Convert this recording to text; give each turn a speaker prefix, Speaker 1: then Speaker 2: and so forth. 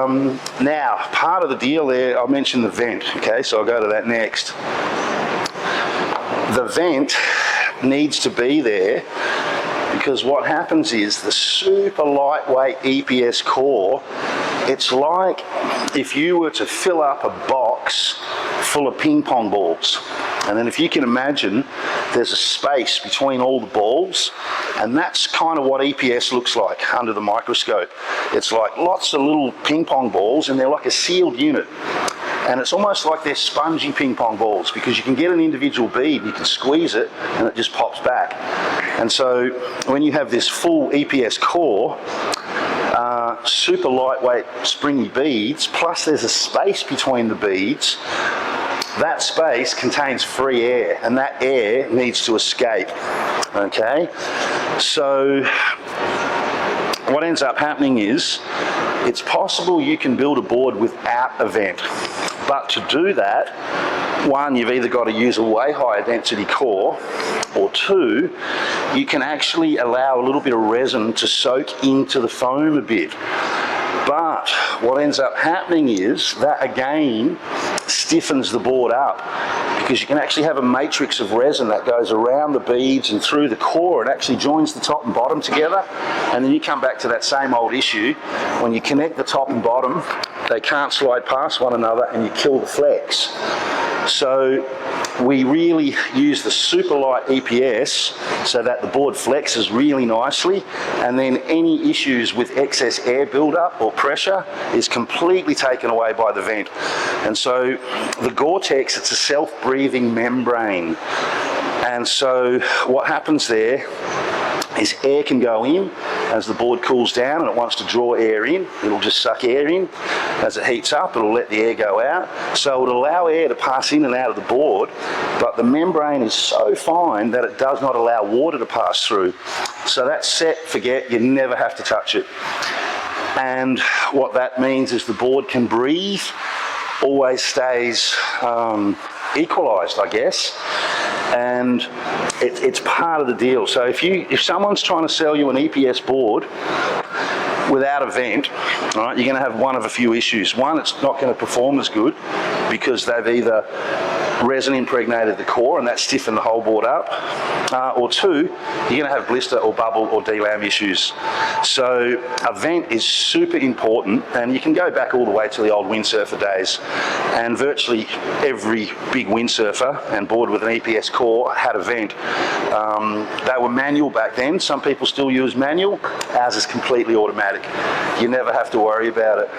Speaker 1: Now, part of the deal there, I mentioned the vent, okay, so I'll go to that next. The vent needs to be there because what happens is the super lightweight EPS core, it's like if you were to fill up a box full of ping pong balls. And then if you can imagine, there's a space between all the balls, and that's kind of what EPS looks like under the microscope. It's like lots of little ping pong balls, and they're like a sealed unit. And it's almost like they're spongy ping pong balls because you can get an individual bead, you can squeeze it, and it just pops back. And so when you have this full EPS core, super lightweight springy beads, plus there's a space between the beads, that space contains free air, and that air needs to escape, okay? So what ends up happening is, it's possible you can build a board without a vent, but to do that, one, you've either got to use a way higher density core, or two, you can actually allow a little bit of resin to soak into the foam a bit. But what ends up happening is that again stiffens the board up, because you can actually have a matrix of resin that goes around the beads and through the core. It actually joins the top and bottom together, and then you come back to that same old issue. When you connect the top and bottom, they can't slide past one another and you kill the flex. So we really use the super light EPS so that the board flexes really nicely, and then any issues with excess air buildup or pressure is completely taken away by the vent. And so the Gore-Tex, it's a self-breathing membrane, and so what happens there is air can go in as the board cools down and it wants to draw air in. It'll just suck air in. As it heats up, it'll let the air go out. So it'll allow air to pass in and out of the board, but the membrane is so fine that it does not allow water to pass through. So that's set, forget, you never have to touch it. And what that means is the board can breathe, always stays equalised, I guess. And it's part of the deal. So if someone's trying to sell you an EPS board without a vent, right, you're going to have one of a few issues. One, it's not going to perform as good because they've either resin impregnated the core and that stiffened the whole board up, or two, you're going to have blister or bubble or delam issues. So a vent is super important, and you can go back all the way to the old windsurfer days, and virtually every big windsurfer and board with an EPS core had a vent. They were manual back then. Some people still use manual. Ours is completely automatic. You never have to worry about it.